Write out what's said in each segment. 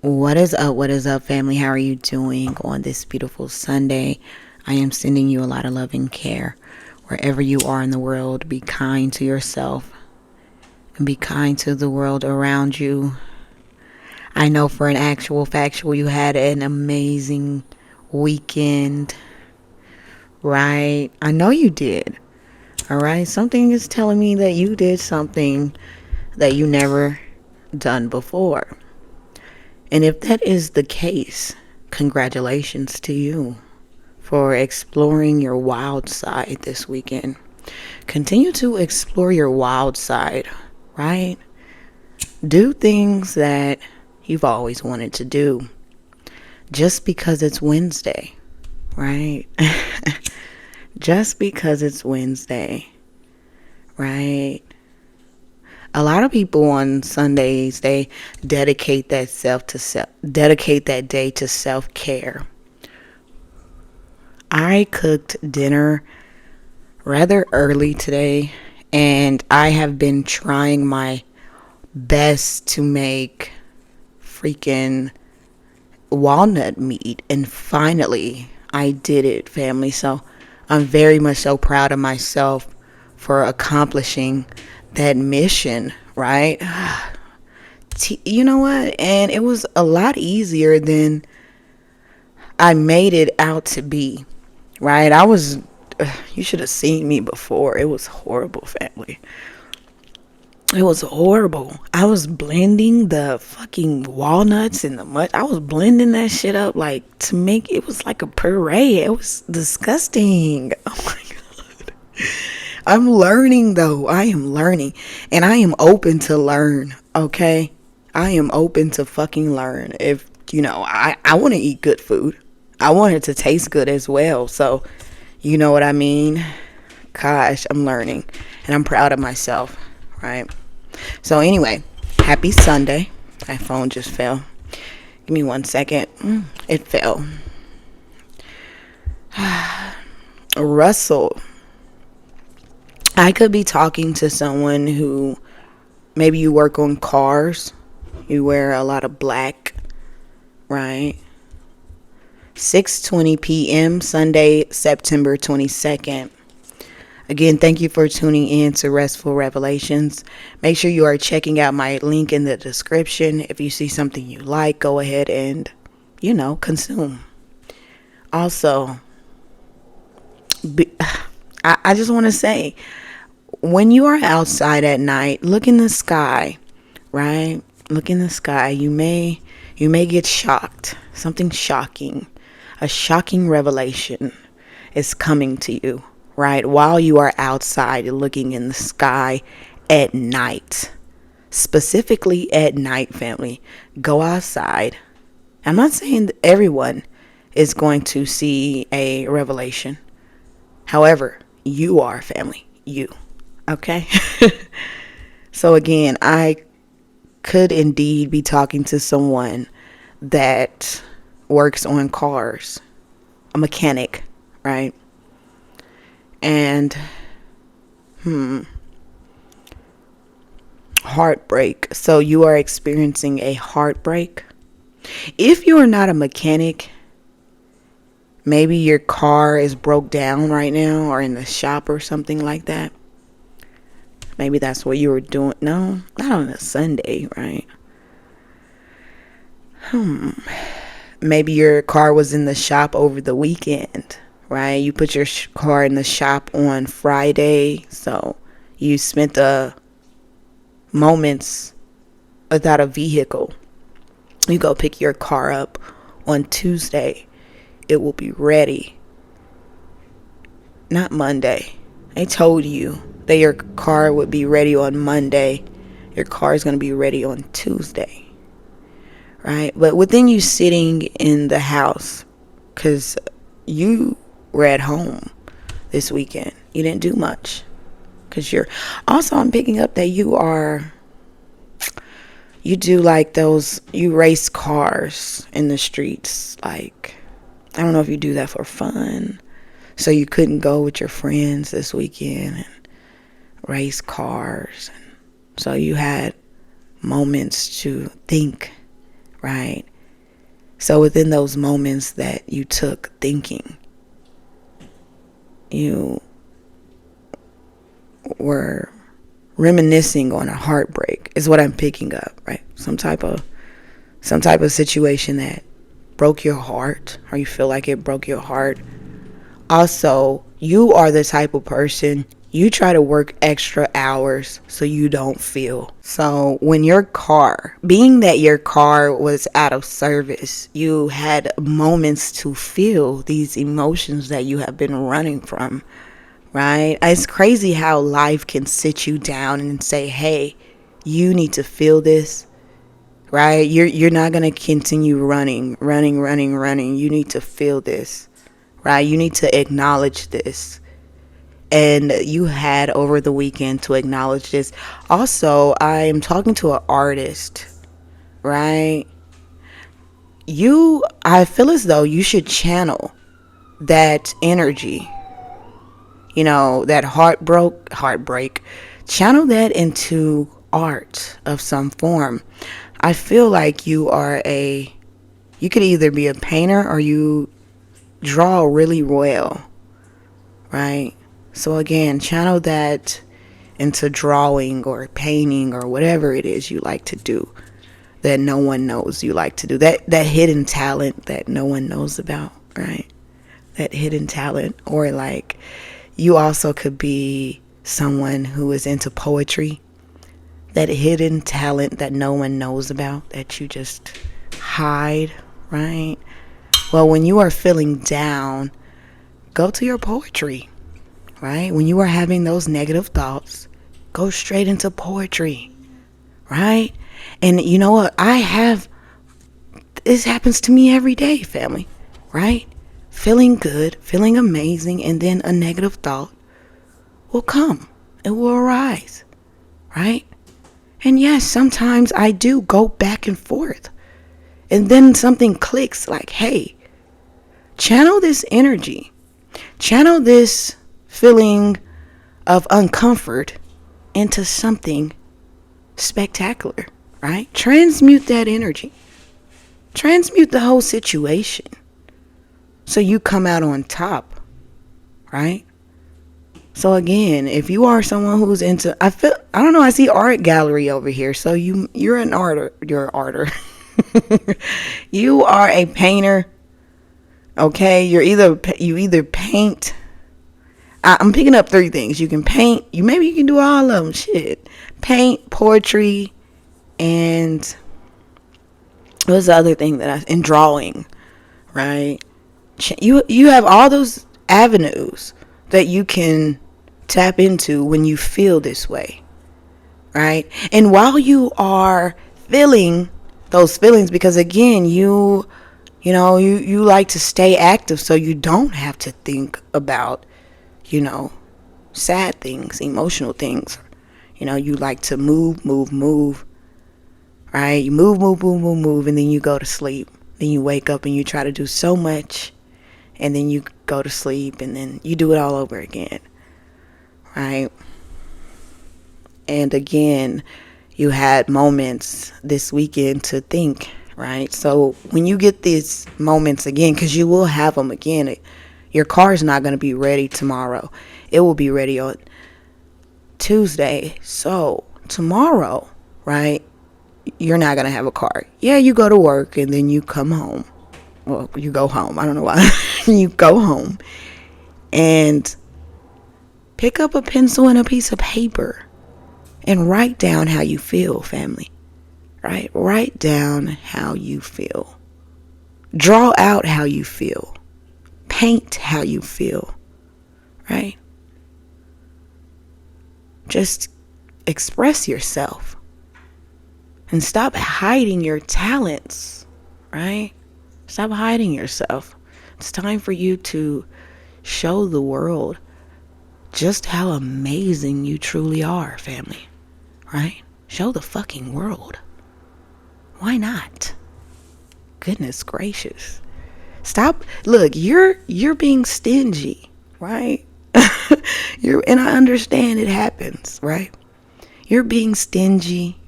What is up? What is up, family? How are you doing on this beautiful Sunday? I am sending you a lot of love and care. Wherever you are in the world, be kind to yourself and be kind to the world around you. I know for an actual factual, you had an amazing weekend, right? I know you did. All right. Something is telling me that you did something that you never done before. And if that is the case, congratulations to you for exploring your wild side this weekend. Continue to explore your wild side, right? Do things that you've always wanted to do just because it's Wednesday, right? Just because it's Wednesday, right? A lot of people on Sundays, they dedicate that day to self-care. I cooked dinner rather early today, and I have been trying my best to make freaking walnut meat, and finally I did it, family. So I'm very much so proud of myself for accomplishing that mission, right? You know what? And it was a lot easier than I made it out to be, right? You should have seen me before. It was horrible, family. It was horrible. I was blending the fucking walnuts and the mud. I was blending that shit up like to make it was like a puree. It was disgusting. Oh my God. I'm learning though. I am learning. And I am open to learn. Okay. I am open to fucking learn. If, I want to eat good food. I want it to taste good as well. So, you know what I mean? Gosh, I'm learning. And I'm proud of myself. Right. So anyway, happy Sunday. My phone just fell. Give me 1 second. It fell. Russell. I could be talking to someone who maybe you work on cars. You wear a lot of black, right? 6:20 p.m. Sunday, September 22nd. Again, thank you for tuning in to Restful Revelations. Make sure you are checking out my link in the description. If you see something you like, go ahead and, consume. Also, I just want to say, when you are outside at night, look in the sky, right? Look in the sky. You may get shocked. Something shocking. A shocking revelation is coming to you, right? While you are outside looking in the sky at night. Specifically at night, family. Go outside. I'm not saying that everyone is going to see a revelation. However, you are, family. You. Okay? So again, I could indeed be talking to someone that works on cars. A mechanic, right? And heartbreak. So you are experiencing a heartbreak. If you are not a mechanic, maybe your car is broke down right now or in the shop or something like that. Maybe that's what you were doing. No, not on a Sunday, right? Maybe your car was in the shop over the weekend, right? You put your car in the shop on Friday, so you spent the moments without a vehicle. You go pick your car up on Tuesday. It will be ready. Not Monday. I told you that your car would be ready on Monday. Your car is going to be ready on Tuesday. Right? But within you sitting in the house, because you were at home this weekend, you didn't do much. Because I'm picking up that you do like you race cars in the streets. Like, I don't know if you do that for fun. So you couldn't go with your friends this weekend and race cars. So you had moments to think, right? So within those moments that you took thinking, you were reminiscing on a heartbreak is what I'm picking up, right? Some type of situation that broke your heart, or you feel like it broke your heart. Also, you are the type of person, you try to work extra hours so you don't feel. So when being that your car was out of service, you had moments to feel these emotions that you have been running from, right? It's crazy how life can sit you down and say, hey, you need to feel this, right? You're not going to continue running. You need to feel this, right? You need to acknowledge this. And you had over the weekend to acknowledge this. Also, I am talking to an artist, right? I feel as though you should channel that energy, that heartbreak, channel that into art of some form. I feel like you could either be a painter or you draw really well, right? So again, channel that into drawing or painting or whatever it is you like to do that no one knows you like to do. That hidden talent that no one knows about, right? That hidden talent. Or like, you also could be someone who is into poetry. That hidden talent that no one knows about, that you just hide, right? Well, when you are feeling down, go to your poetry, right? When you are having those negative thoughts, go straight into poetry, right? And you know what? This happens to me every day, family, right? Feeling good, feeling amazing, and then a negative thought will come. It will arise, right? And yes, sometimes I do go back and forth. And then something clicks like, hey, channel this energy. Channel this feeling of uncomfort into something spectacular, right? Transmute that energy. Transmute the whole situation so you come out on top, right? So again, if you are someone who's into, I don't know, I see art gallery over here. So you're an arter, you're an arter. You are a painter. Okay, you either paint. I'm picking up 3 things. You can paint. Maybe you can do all of them. Shit, paint, poetry, and what's the other thing and drawing, right? You have all those avenues that you can tap into when you feel this way, right? And while you are feeling those feelings, because again, you like to stay active so you don't have to think about, sad things, emotional things. You like to move, right? You move, and then you go to sleep. Then you wake up and you try to do so much, and then you go to sleep, and then you do it all over again, right? And again, you had moments this weekend to think, right? So when you get these moments again, because you will have them again, your car is not going to be ready tomorrow. It will be ready on Tuesday. So tomorrow, right, you're not going to have a car. Yeah, you go to work and then you come home. Well, you go home. I don't know why. You go home and pick up a pencil and a piece of paper and write down how you feel, family. Right? Write down how you feel. Draw out how you feel. Paint how you feel. Right? Just express yourself. And stop hiding your talents. Right? Stop hiding yourself. It's time for you to show the world just how amazing you truly are, family. Right? Show the fucking world. Why not? Goodness gracious. Stop. Look, you're being stingy, right? And I understand it happens, right? You're being stingy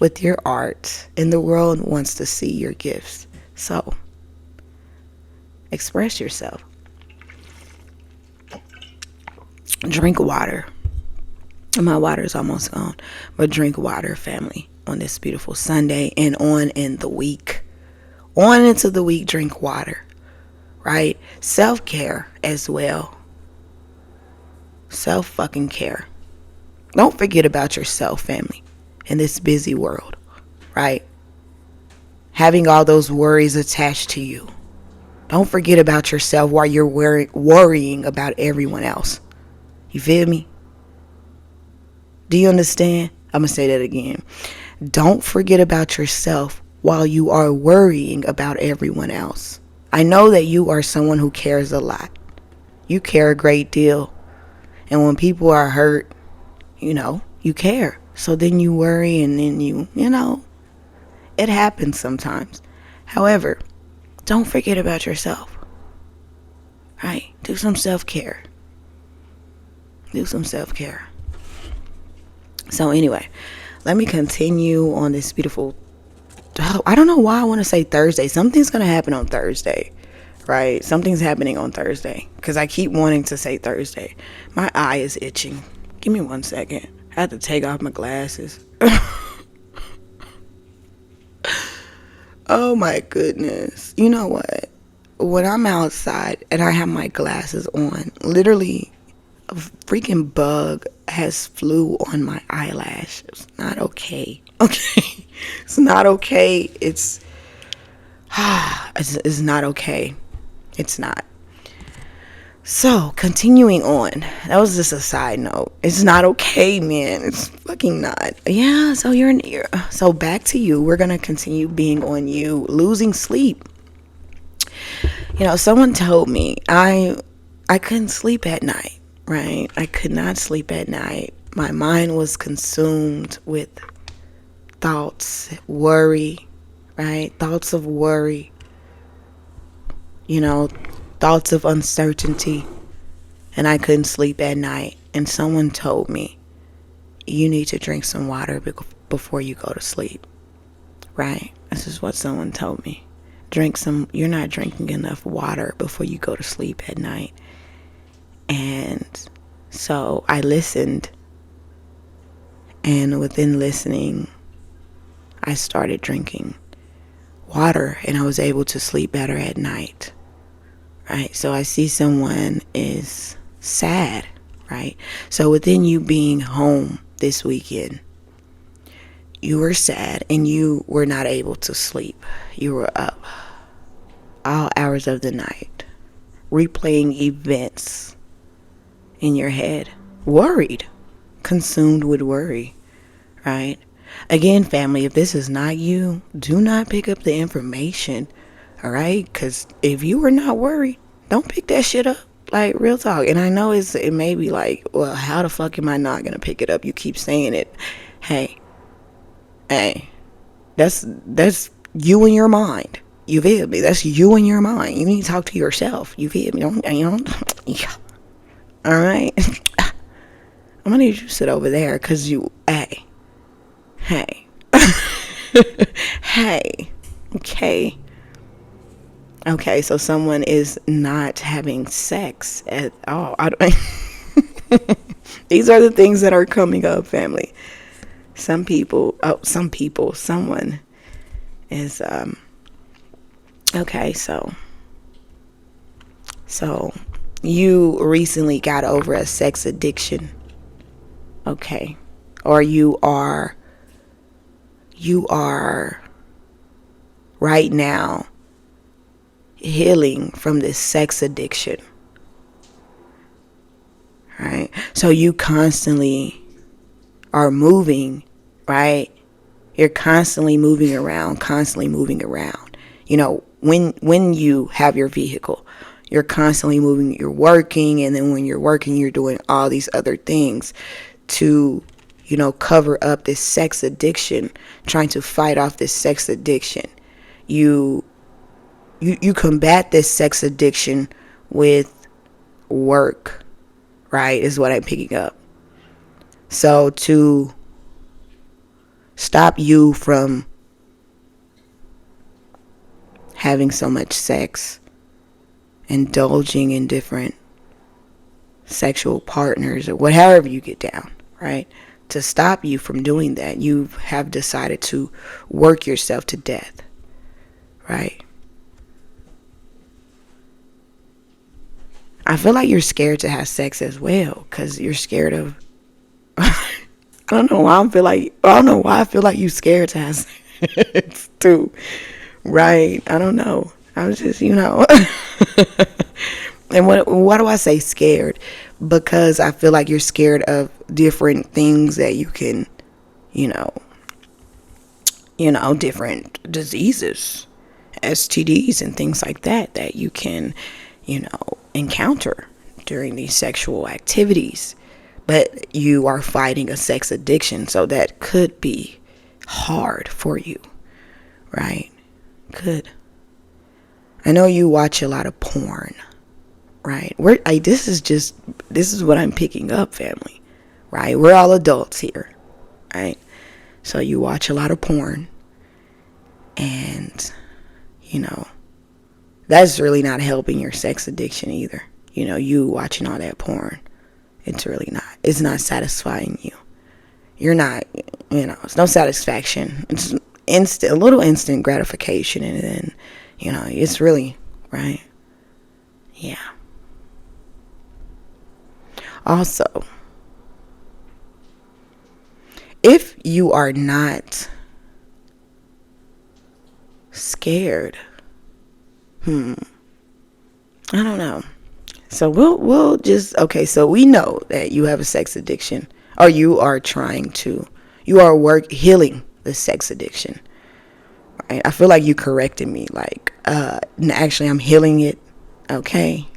with your art, and the world wants to see your gifts. So, express yourself. Drink water. My water is almost gone, but drink water, family, on this beautiful Sunday and on in the week. On into the week, drink water, right? Self-care as well. Self-fucking care. Don't forget about yourself, family, in this busy world, right? Having all those worries attached to you. Don't forget about yourself while you're worrying about everyone else. You feel me? Do you understand? I'm going to say that again. Don't forget about yourself while you are worrying about everyone else. I know that you are someone who cares a lot. You care a great deal. And when people are hurt, you care. So then you worry, and then it happens sometimes. However, don't forget about yourself. Right? Do some self-care. So anyway, let me continue on this beautiful, I don't know why I want to say Thursday. Something's going to happen on Thursday, right? Something's happening on Thursday because I keep wanting to say Thursday. My eye is itching. Give me 1 second. I have to take off my glasses. Oh my goodness. You know what? When I'm outside and I have my glasses on, literally a freaking bug has flew on my eyelash. It's not okay. Okay. It's not okay. It's not okay. It's not. So, continuing on. That was just a side note. It's not okay, man. It's fucking not. Yeah, so back to you. We're going to continue being on you. Losing sleep. Someone told me I couldn't sleep at night, right? I could not sleep at night. My mind was consumed with thoughts, worry, right? Thoughts of worry. Thoughts of uncertainty, and I couldn't sleep at night. And someone told me, you need to drink some water before you go to sleep, right? This is what someone told me. You're not drinking enough water before you go to sleep at night. And so I listened, and within listening, I started drinking water, and I was able to sleep better at night. Right, so I see someone is sad, right? So within you being home this weekend, you were sad and you were not able to sleep. You were up all hours of the night, replaying events in your head, worried, consumed with worry, right? Again, family, if this is not you, do not pick up the information. All right, because if you were not worried, don't pick that shit up. Like, real talk. And I know it may be like, well, how the fuck am I not gonna pick it up? You keep saying it. Hey, that's you in your mind. You feel me? That's you in your mind. You need to talk to yourself. You feel me? Yeah. All right. I'm gonna need you to sit over there, cause hey, hey, okay. Okay, so someone is not having sex at all. These are the things that are coming up, family. Someone is, okay, so you recently got over a sex addiction, okay, or you are right now healing from this sex addiction, right? So you constantly are moving, right? You're constantly moving around. When you have your vehicle, you're constantly moving, you're working, and then when you're working, you're doing all these other things to, cover up this sex addiction, trying to fight off this sex addiction. You combat this sex addiction with work, right? Is what I'm picking up. So stop you from having so much sex, indulging in different sexual partners or whatever you get down, right? To stop you from doing that, you have decided to work yourself to death, right? I feel like you're scared to have sex as well because you're scared of I don't know why I feel like you're scared to have sex too. Right. I don't know. I was just, and why do I say scared? Because I feel like you're scared of different things that you can, you know, different diseases, STDs and things like that you can, encounter during these sexual activities. But you are fighting a sex addiction, so that could be hard for you, right? Could. I know you watch a lot of porn, right? This is what I'm picking up, family, right? We're all adults here, right? So you watch a lot of porn, and, that's really not helping your sex addiction either. You watching all that porn, it's not satisfying you. You're not, it's no satisfaction. It's a little instant gratification, and then, it's really, right? Yeah. Also, if you are not scared, I don't know. So we'll just, okay, so we know that you have a sex addiction, or you are healing the sex addiction, right? I feel like you corrected me, like, actually I'm healing it. Okay.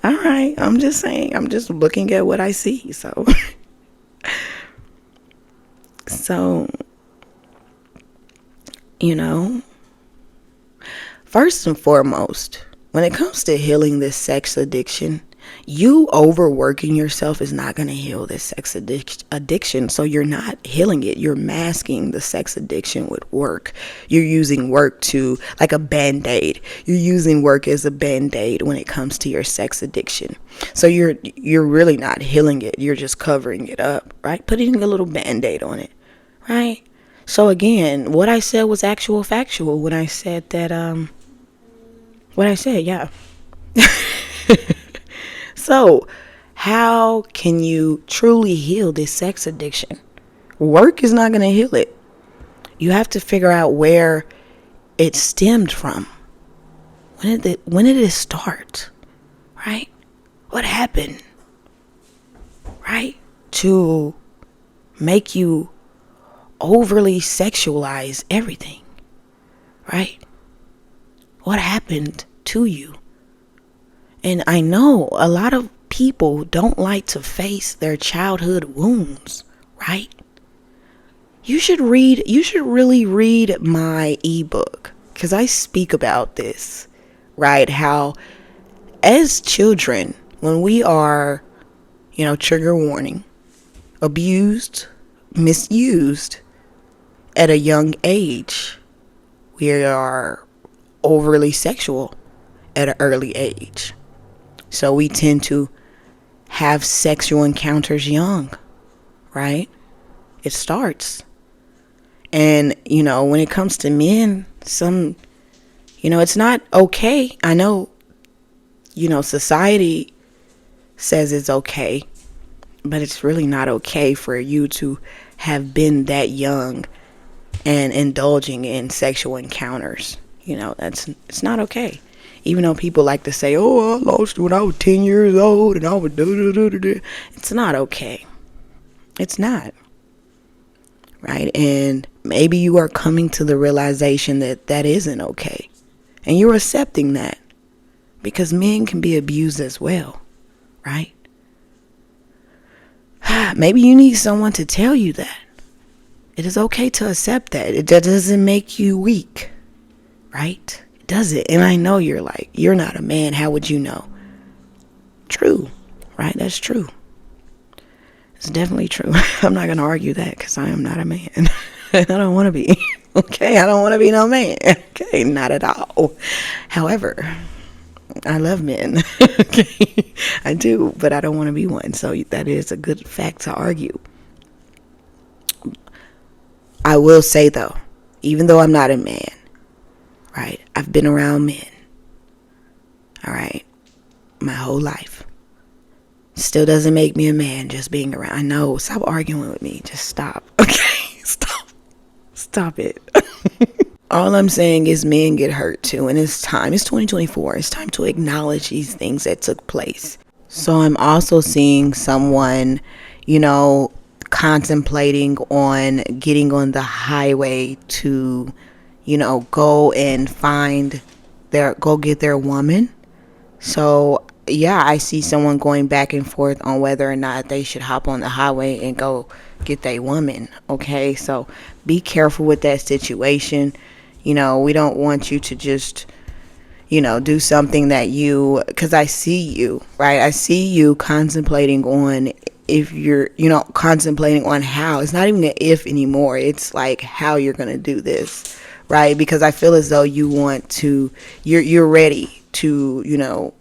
All right. I'm just saying, I'm just looking at what I see. So, so, first and foremost, when it comes to healing this sex addiction, you overworking yourself is not going to heal this sex addiction. So you're not healing it. You're masking the sex addiction with work. You're using work like a band-aid. You're using work as a band-aid when it comes to your sex addiction. So you're really not healing it. You're just covering it up, right? Putting a little band-aid on it, right? So again, what I said was actual factual when I said that, yeah. So, how can you truly heal this sex addiction? Work is not going to heal it. You have to figure out where it stemmed from. When did it start? Right? What happened? Right? To make you overly sexualize everything. Right? What happened to you? And I know a lot of people don't like to face their childhood wounds, right? You should really read my ebook, because I speak about this, right? How as children, when we are, trigger warning, abused, misused at a young age, we are overly sexual at an early age. So we tend to have sexual encounters young, right? It starts. And, when it comes to men, it's not okay. I know, society says it's okay, but it's really not okay for you to have been that young and indulging in sexual encounters. It's not okay. Even though people like to say, oh, I lost when I was 10 years old and I was da-da-da-da-da. It's not okay. It's not. Right? And maybe you are coming to the realization that that isn't okay. And you're accepting that. Because men can be abused as well. Right? Maybe you need someone to tell you that. It is okay to accept that. That doesn't make you weak. Right? Does it? And I know you're like, you're not a man. How would you know? True. Right? That's true. It's definitely true. I'm not going to argue that because I am not a man. I don't want to be. Okay, I don't want to be no man. Okay, not at all. However, I love men. Okay, I do, but I don't want to be one. So that is a good fact to argue. I will say though, even though I'm not a man, right? I've been around men. All right, my whole life. Still doesn't make me a man just being around. I know. Stop arguing with me. Just stop. Okay, stop. Stop it. All I'm saying is men get hurt too, and it's time. It's 2024. It's time to acknowledge these things that took place. So I'm also seeing someone, contemplating on getting on the highway to, go and go get their woman. So yeah, I see someone going back and forth on whether or not they should hop on the highway and go get their woman. Okay, so be careful with that situation. We don't want you to just, do something that because I see you, right? I see you contemplating on if you're, contemplating on how. It's not even an if anymore. It's like how you're going to do this, right? Because I feel as though you want to, you're ready to,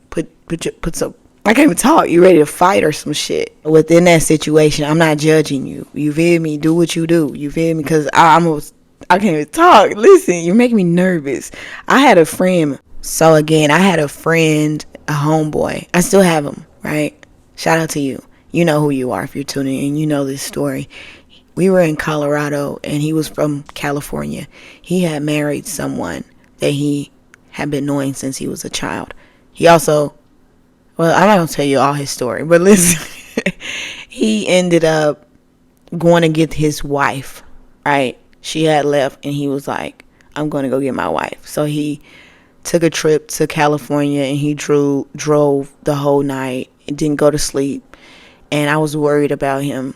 put some, I can't even talk. You ready to fight or some shit. Within that situation, I'm not judging you. You feel me? Do what you do. You feel me? Because I can't even talk. Listen, you're making me nervous. I had a friend. So again, I had a friend, a homeboy. I still have him, right? Shout out to you. You know who you are if you're tuning in. You know this story. We were in Colorado and he was from California. He had married someone that he had been knowing since he was a child. He also, well, I'm not going to tell you all his story, but listen, he ended up going to get his wife, right? She had left and he was like, I'm going to go get my wife. So he took a trip to California and he drove the whole night and didn't go to sleep. And I was worried about him,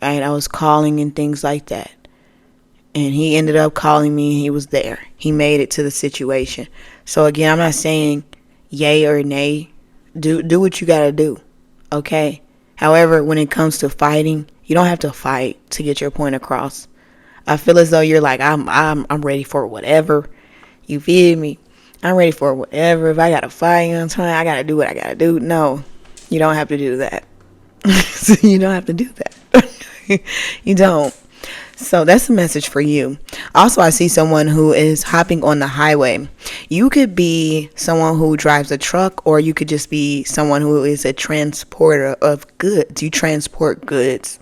right? I was calling and things like that. And he ended up calling me and he was there. He made it to the situation. So again, I'm not saying yay or nay. Do what you got to do, okay? However, when it comes to fighting, you don't have to fight to get your point across. I feel as though you're like, I'm ready for whatever. You feel me? I'm ready for whatever. If I got to fight on time, I got to do what I got to do. No, you don't have to do that. You don't have to do that. You don't. So that's a message for you. Also, I see someone who is hopping on the highway. You could be someone who drives a truck, or you could just be someone who is a transporter of goods. You transport goods,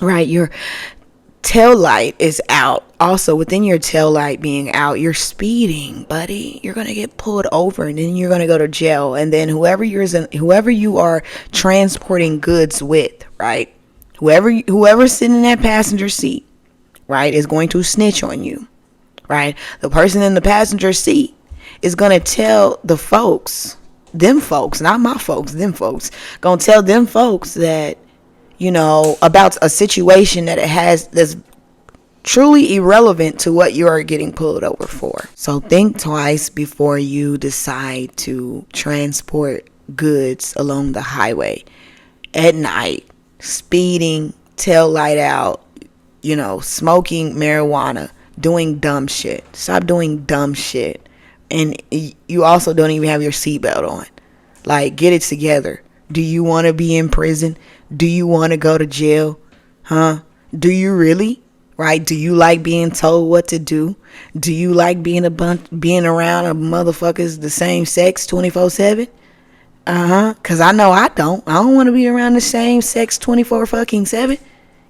right? Your tail light is out. Also, within your tail light being out, you're speeding, buddy. You're gonna get pulled over, and then you're gonna go to jail. And then whoever you are transporting goods with, right? Whoever's sitting in that passenger seat, right, is going to snitch on you, right? The person in the passenger seat is gonna tell the folks, them folks, not my folks, them folks, gonna tell them folks that, about a situation that it has that's truly irrelevant to what you are getting pulled over for. So think twice before you decide to transport goods along the highway at night, speeding, tail light out, smoking marijuana, doing dumb shit. Stop doing dumb shit. And you also don't even have your seatbelt on. Like, get it together. Do you want to be in prison? Do you want to go to jail? Huh? Do you really? Right? Do you like being told what to do? Do you like being around a motherfuckers the same sex 24/7? Cause I know I don't. I don't want to be around the same sex 24/7.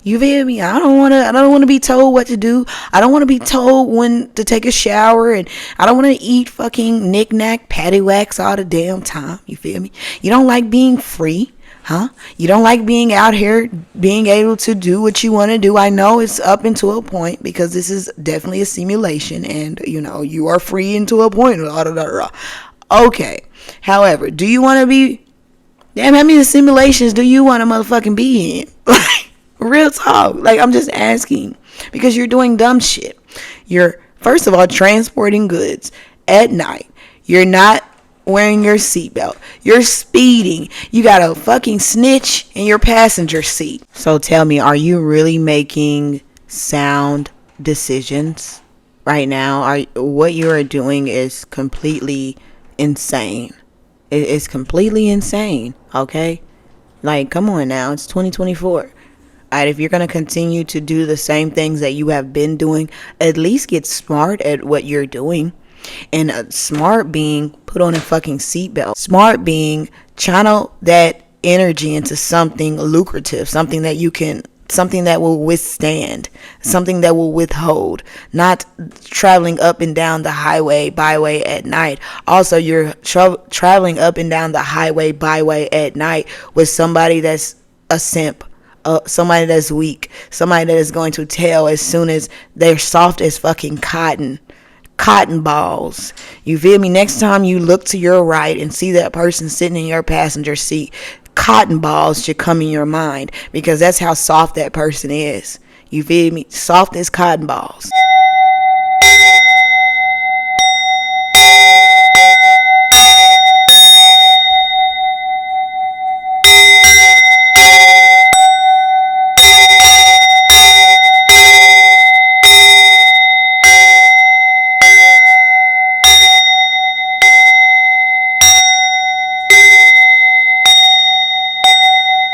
You feel me? I don't want to be told what to do. I don't want to be told when to take a shower, and I don't want to eat fucking knick-knack paddywhacks all the damn time. You feel me? You don't like being free, huh? You don't like being out here, being able to do what you want to do. I know it's up into a point, because this is definitely a simulation, and you are free into a point. Okay. However, do you want to be, damn, how many simulations do you want to motherfucking be in? Like, real talk. Like, I'm just asking, because you're doing dumb shit. You're, first of all, transporting goods at night. You're not wearing your seatbelt. You're speeding. You got a fucking snitch in your passenger seat. So tell me, are you really making sound decisions right now. What you are doing is completely insane. It's completely insane, okay? Like, come on now, it's 2024. All right, if you're going to continue to do the same things that you have been doing, at least get smart at what you're doing. And smart being put on a fucking seatbelt. Smart being channel that energy into something lucrative, something that will withstand, something that will withhold, not traveling up and down the highway, byway at night. Also, you're traveling up and down the highway, byway at night with somebody that's a simp. Somebody that's weak, somebody that is going to tell as soon as they're soft as fucking cotton balls. You feel me? Next time you look to your right and see that person sitting in your passenger seat, cotton balls should come in your mind, because that's how soft that person is. You feel me? Soft as cotton balls.